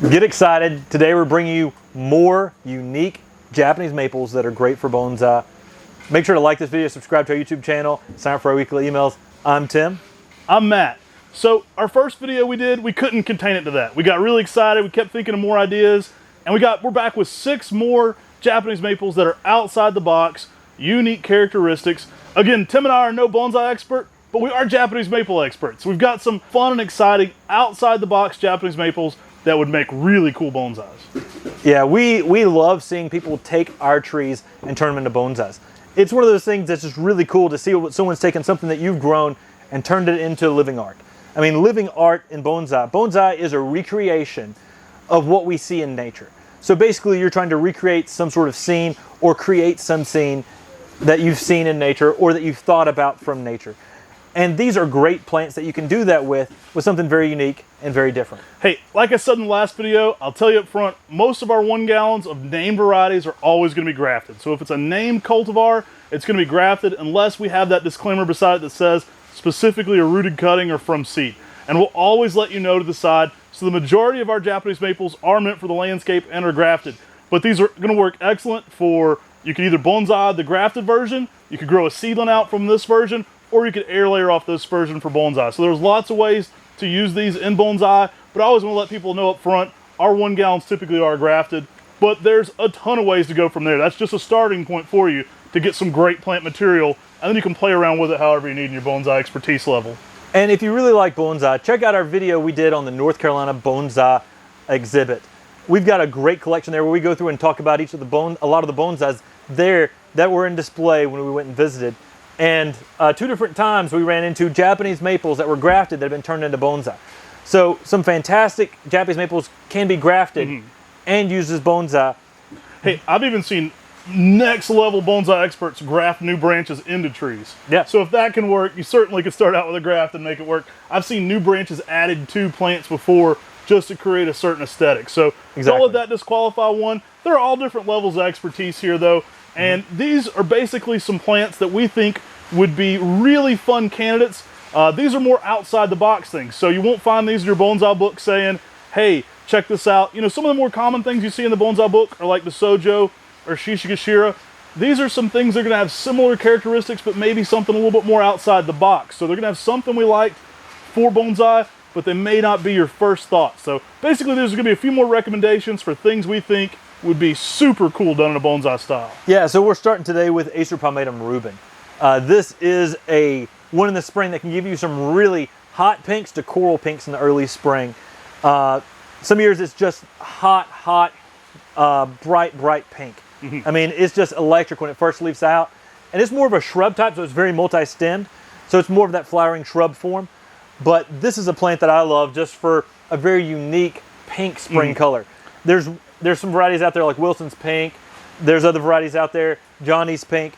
Get excited. Today we're bringing you more unique Japanese maples that are great for bonsai. Make sure to like this video, subscribe to our YouTube channel, sign up for our weekly emails. I'm Tim. I'm Matt. So our first video we did, we couldn't contain it to that. We got really excited, we kept thinking of more ideas, and we're back with 6 more Japanese maples that are outside the box, unique characteristics. Again, Tim and I are no bonsai expert, but we are Japanese maple experts. We've got some fun and exciting outside the box Japanese maples that would make really cool bonsais. Yeah, we love seeing people take our trees and turn them into bonsais. It's one of those things that's just really cool to see what someone's taken something that you've grown and turned it into living art. I mean, living art in bonsai. Bonsai is a recreation of what we see in nature. So basically you're trying to recreate some sort of scene or create some scene that you've seen in nature or that you've thought about from nature. And these are great plants that you can do that with something very unique and very different. Hey, like I said in the last video, I'll tell you up front, most of our 1 gallons of named varieties are always going to be grafted. So if it's a named cultivar, it's going to be grafted unless we have that disclaimer beside it that says specifically a rooted cutting or from seed. And we'll always let you know to the side. So the majority of our Japanese maples are meant for the landscape and are grafted. But these are going to work excellent for, you can either bonsai the grafted version, you could grow a seedling out from this version, or you could air layer off this version for bonsai. So there's lots of ways to use these in bonsai, but I always want to let people know up front, our 1 gallons typically are grafted, but there's a ton of ways to go from there. That's just a starting point for you to get some great plant material, and then you can play around with it however you need in your bonsai expertise level. And if you really like bonsai, check out our video we did on the North Carolina bonsai exhibit. We've got a great collection there where we go through and talk about a lot of the bonsais there that were in display when we went and visited. And 2 different times we ran into Japanese maples that were grafted that have been turned into bonsai. So some fantastic Japanese maples can be grafted and used as bonsai. Hey, I've even seen next level bonsai experts graft new branches into trees. Yeah. So if that can work, you certainly could start out with a graft and make it work. I've seen new branches added to plants before just to create a certain aesthetic. So don't let that disqualify one. There are all different levels of expertise here though. And these are basically some plants that we think would be really fun candidates. These are more outside the box things. So you won't find these in your bonsai book saying, hey, check this out. You know, some of the more common things you see in the bonsai book are like the sojo or shishigashira. These are some things that are going to have similar characteristics, but maybe something a little bit more outside the box. So they're going to have something we liked for bonsai, but they may not be your first thought. So basically there's going to be a few more recommendations for things we think would be super cool done in a bonsai style. Yeah, so we're starting today with Acer palmatum Ruben. This is one in the spring that can give you some really hot pinks to coral pinks in the early spring. Some years it's just hot, bright pink. I mean, it's just electric when it first leaves out. And it's more of a shrub type, so it's very multi-stemmed. So it's more of that flowering shrub form. But this is a plant that I love just for a very unique pink spring color. There's some varieties out there like Wilson's pink. There's other varieties out there, Johnny's pink.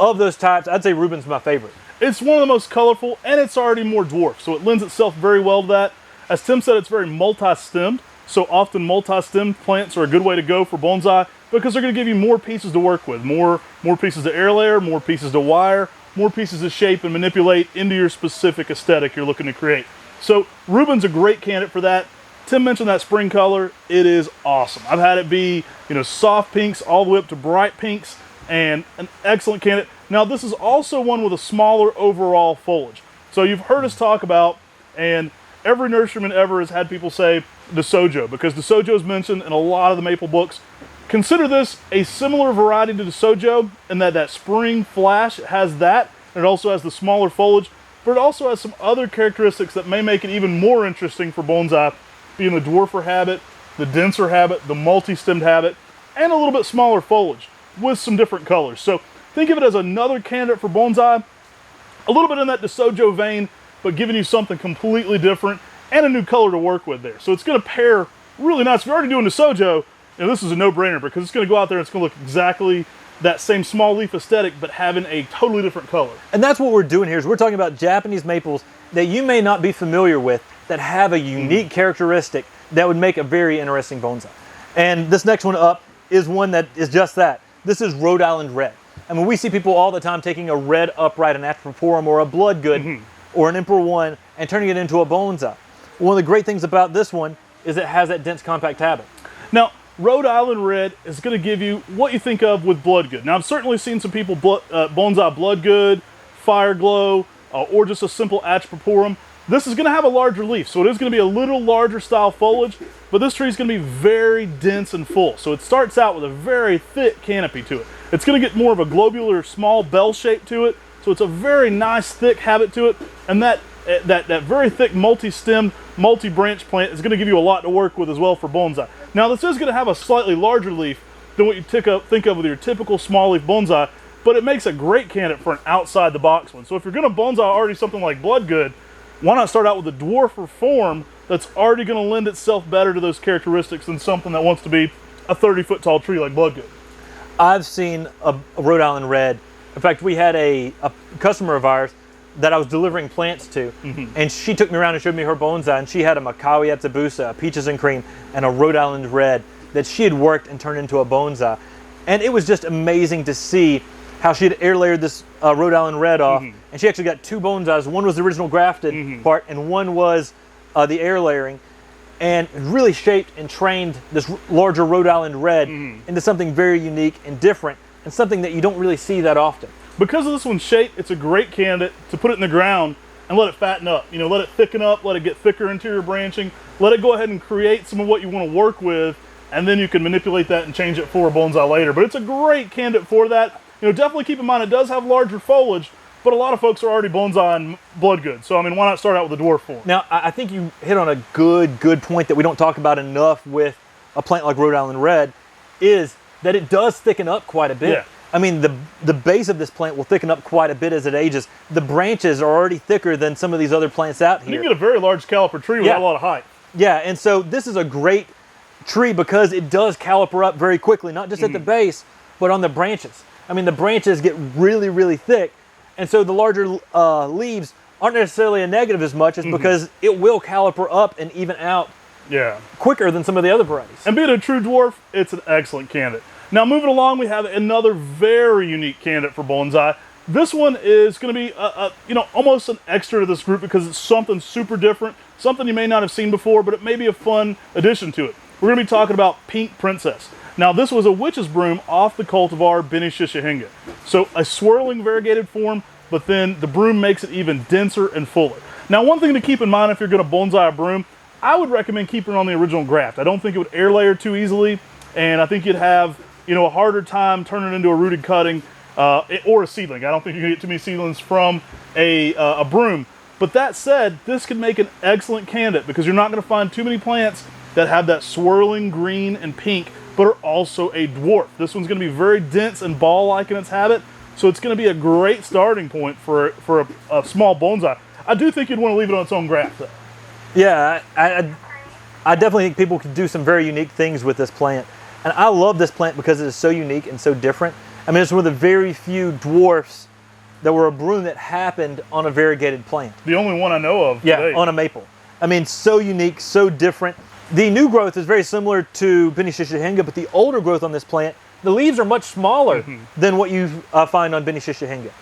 Of those types, I'd say Ruben's my favorite. It's one of the most colorful, and it's already more dwarf, so it lends itself very well to that. As Tim said, it's very multi-stemmed, so often multi-stemmed plants are a good way to go for bonsai because they're going to give you more pieces to work with, more pieces to air layer, more pieces to wire, more pieces to shape and manipulate into your specific aesthetic you're looking to create. So Ruben's a great candidate for that. Tim mentioned that spring color. It is awesome. I've had it be, soft pinks all the way up to bright pinks, and an excellent candidate. Now this is also one with a smaller overall foliage. So you've heard us talk about, and every nurseryman ever has had people say the sojo, because the sojo is mentioned in a lot of the maple books. Consider this a similar variety to the sojo in that spring flash has that, and it also has the smaller foliage, but it also has some other characteristics that may make it even more interesting for bonsai, being the dwarfer habit, the denser habit, the multi-stemmed habit, and a little bit smaller foliage with some different colors. So think of it as another candidate for bonsai, a little bit in that DeSojo vein, but giving you something completely different and a new color to work with there. So it's going to pair really nice. If you're already doing DeSojo, this is a no-brainer because it's going to go out there and it's going to look exactly that same small leaf aesthetic, but having a totally different color. And that's what we're doing here, is we're talking about Japanese maples that you may not be familiar with that have a unique characteristic that would make a very interesting bonsai. And this next one up is one that is just that. This is Rhode Island Red. I mean, we see people all the time taking a red upright, an Atroporum or a Bloodgood or an Emperor One and turning it into a bonsai. One of the great things about this one Yeah. is it has that dense compact habit. Now, Rhode Island Red is going to give you what you think of with Blood Good. Now, I've certainly seen some people bonsai Blood Good, Fire Glow, or just a simple Achipurpurum. This is going to have a larger leaf, so it is going to be a little larger style foliage, but this tree is going to be very dense and full. So it starts out with a very thick canopy to it. It's going to get more of a globular, small bell shape to it, so it's a very nice, thick habit to it, and that very thick, multi-stemmed, multi-branch plant is going to give you a lot to work with as well for bonsai. Now, this is going to have a slightly larger leaf than what you think of with your typical small leaf bonsai, but it makes a great candidate for an outside-the-box one. So if you're going to bonsai already something like Blood Good, why not start out with a dwarfer form that's already going to lend itself better to those characteristics than something that wants to be a 30-foot tall tree like Blood Good? I've seen a Rhode Island Red. In fact, we had a customer of ours that I was delivering plants to, and she took me around and showed me her bonsai, and she had a Makawi Atsubusa, a Peaches and Cream, and a Rhode Island Red that she had worked and turned into a bonsai. And it was just amazing to see how she had air layered this Rhode Island Red off, and she actually got two bonsais. One was the original grafted part, and one was the air layering, and really shaped and trained this larger Rhode Island Red into something very unique and different, and something that you don't really see that often. Because of this one's shape, it's a great candidate to put it in the ground and let it fatten up. You know, let it thicken up, let it get thicker interior branching, let it go ahead and create some of what you want to work with, and then you can manipulate that and change it for a bonsai later. But it's a great candidate for that. You know, definitely keep in mind it does have larger foliage, but a lot of folks are already bonsaiing Blood Good. So, I mean, why not start out with a dwarf form? Now, I think you hit on a good point that we don't talk about enough with a plant like Rhode Island Red, is that it does thicken up quite a bit. Yeah. I mean, the base of this plant will thicken up quite a bit as it ages. The branches are already thicker than some of these other plants out here. You can get a very large caliper tree without a lot of height. Yeah, and so this is a great tree because it does caliper up very quickly, not just at the base, but on the branches. I mean, the branches get really thick, and so the larger leaves aren't necessarily a negative as much as because it will caliper up and even out quicker than some of the other varieties. And being a true dwarf, it's an excellent candidate. Now, moving along, we have another very unique candidate for bonsai. This one is going to be, almost an extra to this group because it's something super different, something you may not have seen before, but it may be a fun addition to it. We're going to be talking about Pink Princess. Now, this was a witch's broom off the cultivar Benishishihinga. So, a swirling variegated form, but then the broom makes it even denser and fuller. Now, one thing to keep in mind if you're going to bonsai a broom, I would recommend keeping it on the original graft. I don't think it would air layer too easily, and I think you'd have a harder time turning it into a rooted cutting or a seedling. I don't think you can get too many seedlings from a broom. But that said, this could make an excellent candidate because you're not going to find too many plants that have that swirling green and pink, but are also a dwarf. This one's going to be very dense and ball-like in its habit, so it's going to be a great starting point for a small bonsai. I do think you'd want to leave it on its own graft, though. Yeah, I definitely think people could do some very unique things with this plant. And I love this plant because it is so unique and so different. I mean, it's one of the very few dwarfs that were a broom that happened on a variegated plant. The only one I know of today. On a maple. I mean, so unique, so different. The new growth is very similar to Benishishihinga, but the older growth on this plant, the leaves are much smaller than what you find on Benishishihinga.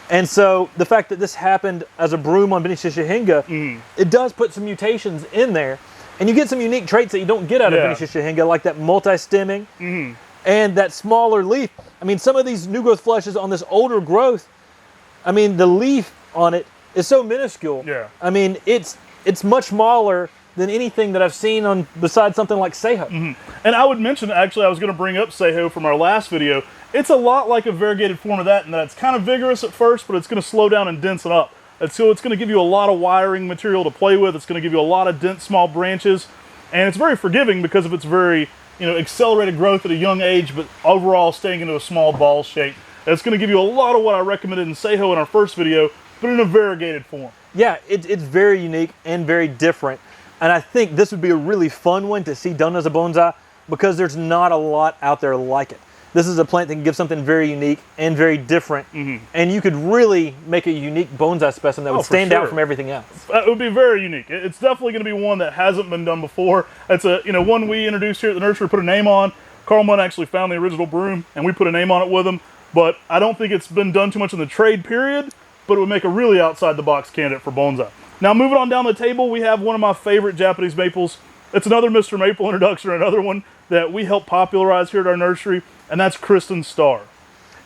And so the fact that this happened as a broom on Benishishihinga, it does put some mutations in there. And you get some unique traits that you don't get out of Benishishihinga, like that multi-stemming and that smaller leaf. I mean, some of these new growth flushes on this older growth, I mean, the leaf on it is so minuscule. Yeah. I mean, it's much smaller than anything that I've seen on besides something like Seiho. And I would mention, actually, I was going to bring up Seiho from our last video. It's a lot like a variegated form of that in that it's kind of vigorous at first, but it's going to slow down and dense it up. And so it's going to give you a lot of wiring material to play with. It's going to give you a lot of dense, small branches. And it's very forgiving because of its very, accelerated growth at a young age, but overall staying into a small ball shape. And it's going to give you a lot of what I recommended in Seiho in our first video, but in a variegated form. Yeah, it's very unique and very different. And I think this would be a really fun one to see done as a bonsai because there's not a lot out there like it. This is a plant that can give something very unique and very different, and you could really make a unique bonsai specimen that would stand out from everything else. It would be very unique. It's definitely going to be one that hasn't been done before. It's one we introduced here at the nursery, put a name on. Carl Munn actually found the original broom, and we put a name on it with him. But I don't think it's been done too much in the trade period, but it would make a really outside-the-box candidate for bonsai. Now, moving on down the table, we have one of my favorite Japanese maples, It's another Mr. Maple introduction, another one that we help popularize here at our nursery, and that's Kristen Starr.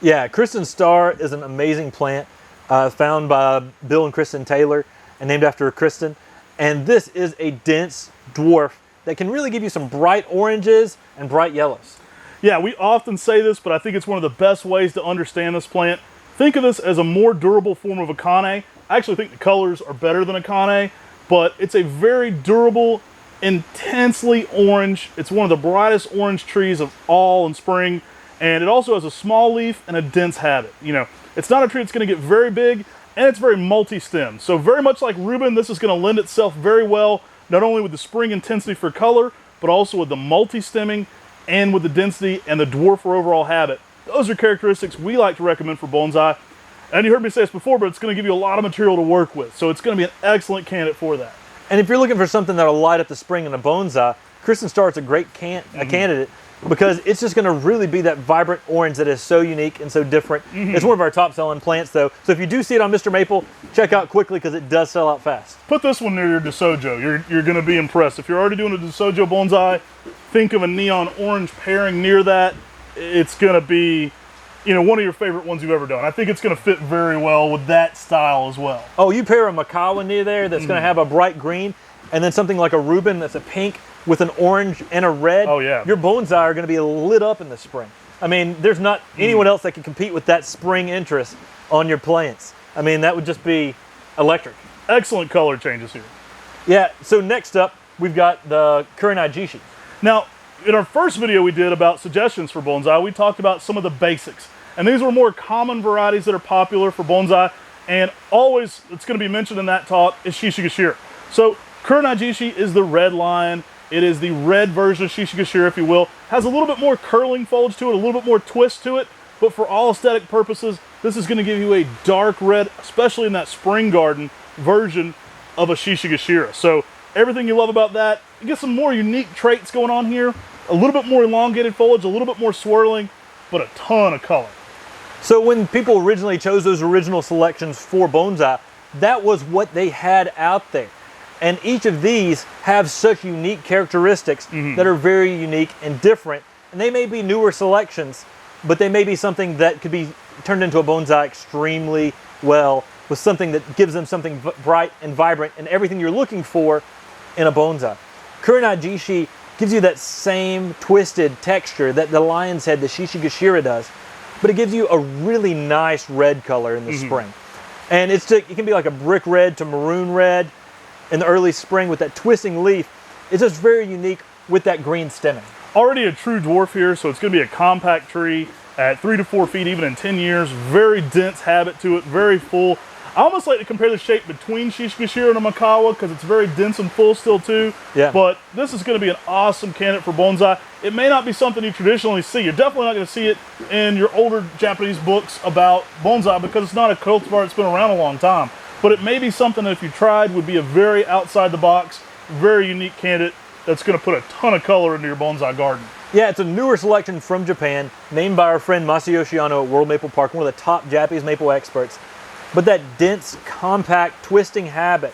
Yeah, Kristen Starr is an amazing plant found by Bill and Kristen Taylor and named after Kristen. And this is a dense dwarf that can really give you some bright oranges and bright yellows. Yeah, we often say this, but I think it's one of the best ways to understand this plant. Think of this as a more durable form of Akane. I actually think the colors are better than Akane, but it's a very durable, intensely orange. It's one of the brightest orange trees of all in spring, and it also has a small leaf and a dense habit. You know, it's not a tree that's going to get very big, and it's very multi-stemmed. So very much like Ruben, this is going to lend itself very well, not only with the spring intensity for color, but also with the multi-stemming and with the density and the dwarf or overall habit. Those are characteristics we like to recommend for bonsai. And you heard me say this before, but it's going to give you a lot of material to work with. So it's going to be an excellent candidate for that. And if you're looking for something that'll light up the spring in a bonsai, Kristen Starr is a great candidate because it's just going to really be that vibrant orange that is so unique and so different. It's one of our top selling plants though. So if you do see it on Mr. Maple, check out quickly because it does sell out fast. Put this one near your DeSojo. You're going to be impressed. If you're already doing a DeSojo bonsai, think of a neon orange pairing near that. It's going to be, you know, one of your favorite ones you've ever done. I think it's going to fit very well with that style as well. Oh, you pair a Makawa near there that's going to have a bright green, and then something like a Ruben that's a pink with an orange and a red. Oh, yeah. Your bonsai are going to be lit up in the spring. I mean, there's not anyone else that can compete with that spring interest on your plants. I mean, that would just be electric. Excellent color changes here. Yeah, so next up, we've got the Nagajishi. Now, in our first video we did about suggestions for bonsai, we talked about some of the basics. And these were more common varieties that are popular for bonsai. And always, it's going to be mentioned in that talk, is Shishigashira. So, Nagajishi is the red lion. It is the red version of Shishigashira, if you will. Has a little bit more curling foliage to it, a little bit more twist to it. But for all aesthetic purposes, this is going to give you a dark red, especially in that spring garden version of a Shishigashira. So, everything you love about that, you get some more unique traits going on here. A little bit more elongated foliage, a little bit more swirling, but a ton of color. So when people originally chose those original selections for bonsai, that was what they had out there. And each of these have such unique characteristics that are very unique and different. And they may be newer selections, but they may be something that could be turned into a bonsai extremely well with something that gives them something bright and vibrant and everything you're looking for in a bonsai. Nagajishi gives you that same twisted texture that the lion's head, the Shishigashira, does, but it gives you a really nice red color in the spring. And it can be like a brick red to maroon red in the early spring with that twisting leaf. It's just very unique with that green stemming. Already a true dwarf here, so it's going to be a compact tree at 3 to 4 feet, even in 10 years. Very dense habit to it, very full. I almost like to compare the shape between Shishigashira and a Makawa because it's very dense and full still too. Yeah. But this is going to be an awesome candidate for bonsai. It may not be something you traditionally see. You're definitely not going to see it in your older Japanese books about bonsai because it's not a cultivar that's been around a long time. But it may be something that if you tried would be a very outside the box, very unique candidate that's going to put a ton of color into your bonsai garden. Yeah, it's a newer selection from Japan, named by our friend Masayoshi Ano at World Maple Park, one of the top Japanese maple experts. But that dense, compact, twisting habit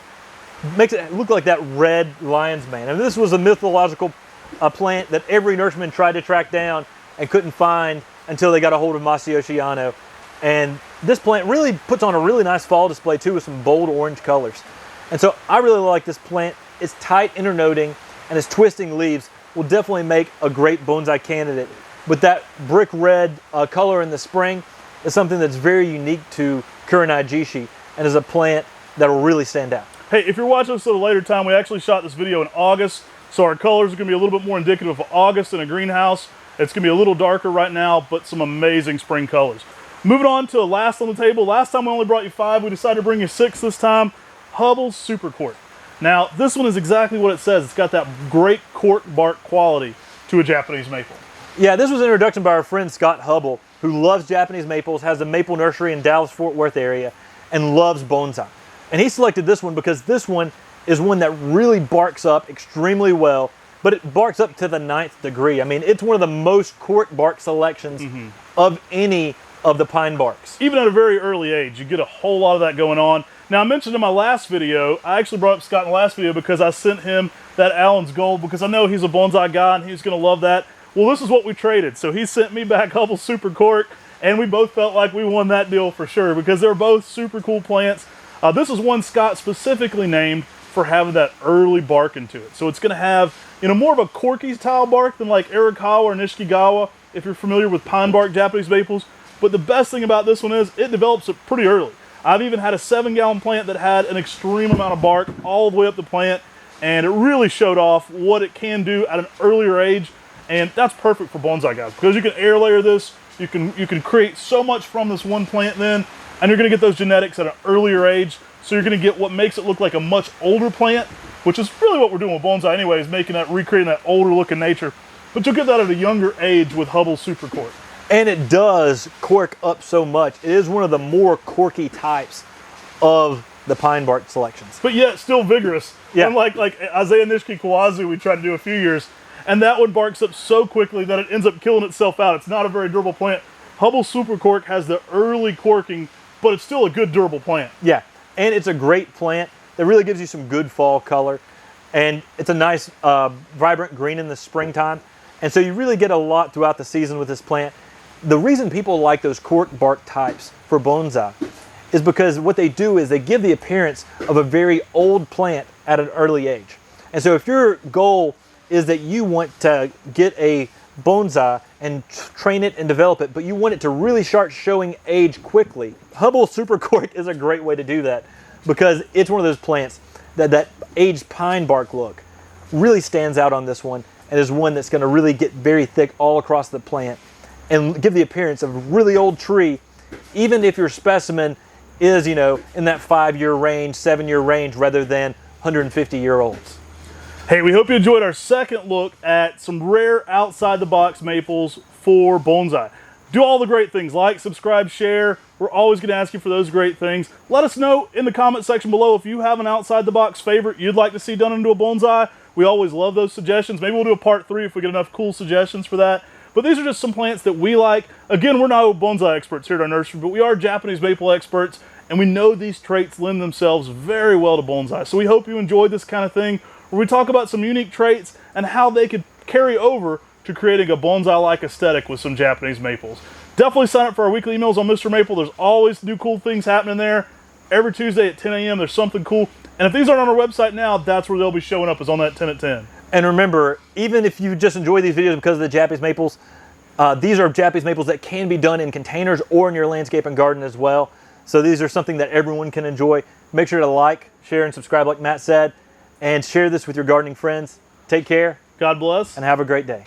makes it look like that red lion's mane. And this was a mythological plant that every nurseryman tried to track down and couldn't find until they got a hold of Masayoshi Ano. And this plant really puts on a really nice fall display too with some bold orange colors. And so I really like this plant. Its tight internoding and its twisting leaves will definitely make a great bonsai candidate. But that brick red color in the spring is something that's very unique to Nagajishi and is a plant that will really stand out. Hey, if you're watching this at a later time, we actually shot this video in August, so our colors are going to be a little bit more indicative of August in a greenhouse. It's going to be a little darker right now, but some amazing spring colors. Moving on to last on the table. Last time we only brought you 5. We decided to bring you 6 this time. Hubble Super Cork. Now, this one is exactly what it says. It's got that great cork bark quality to a Japanese maple. Yeah, this was an introduction by our friend Scott Hubble, who loves Japanese maples, has a maple nursery in Dallas-Fort Worth area, and loves bonsai. And he selected this one because this one is one that really barks up extremely well, but it barks up to the 9th degree. I mean, it's one of the most cork bark selections of any of the pine barks. Even at a very early age, you get a whole lot of that going on. Now, I mentioned in my last video, I actually brought up Scott in the last video because I sent him that Allen's Gold because I know he's a bonsai guy and he's going to love that. Well, this is what we traded. So he sent me back Hubble Super Cork, and we both felt like we won that deal for sure because they're both super cool plants. This is one Scott specifically named for having that early bark into it. So it's going to have, you know, more of a corky style bark than like Arakawa or Nishikigawa, if you're familiar with pine bark Japanese maples. But the best thing about this one is it develops it pretty early. I've even had a 7-gallon plant that had an extreme amount of bark all the way up the plant, and it really showed off what it can do at an earlier age. And that's perfect for bonsai guys because you can air layer this, you can create so much from this one plant then, and you're going to get those genetics at an earlier age. So you're going to get what makes it look like a much older plant, which is really what we're doing with bonsai anyway, is recreating that older looking nature. But you'll get that at a younger age with Hubble Super Cork. And it does cork up so much. It is one of the more corky types of the pine bark selections. But yet still vigorous. Yeah. Unlike like Isaiah Nishiki Kawazu we tried to do a few years. And that one barks up so quickly that it ends up killing itself out. It's not a very durable plant. Hubble Super Cork has the early corking, but it's still a good durable plant. Yeah, and it's a great plant that really gives you some good fall color. And it's a nice vibrant green in the springtime. And so you really get a lot throughout the season with this plant. The reason people like those cork bark types for bonsai is because what they do is they give the appearance of a very old plant at an early age. And so if your goal is that you want to get a bonsai and train it and develop it, but you want it to really start showing age quickly, Hubble Super Cork is a great way to do that because it's one of those plants that aged pine bark look really stands out on this one and is one that's going to really get very thick all across the plant and give the appearance of a really old tree, even if your specimen is, you know, in that 5-year range, 7-year range, rather than 150-year-olds. Hey, we hope you enjoyed our second look at some rare outside-the-box maples for bonsai. Do all the great things, like, subscribe, share. We're always going to ask you for those great things. Let us know in the comment section below if you have an outside-the-box favorite you'd like to see done into a bonsai. We always love those suggestions. Maybe we'll do a part 3 if we get enough cool suggestions for that. But these are just some plants that we like. Again, we're not bonsai experts here at our nursery, but we are Japanese maple experts, and we know these traits lend themselves very well to bonsai. So we hope you enjoyed this kind of thing, where we talk about some unique traits and how they could carry over to creating a bonsai-like aesthetic with some Japanese maples. Definitely sign up for our weekly emails on Mr. Maple. There's always new cool things happening there. Every Tuesday at 10 a.m. there's something cool. And if these aren't on our website now, that's where they'll be showing up, is on that 10 at 10. And remember, even if you just enjoy these videos because of the Japanese maples, these are Japanese maples that can be done in containers or in your landscape and garden as well. So these are something that everyone can enjoy. Make sure to like, share, and subscribe like Matt said, and share this with your gardening friends. Take care. God bless. And have a great day.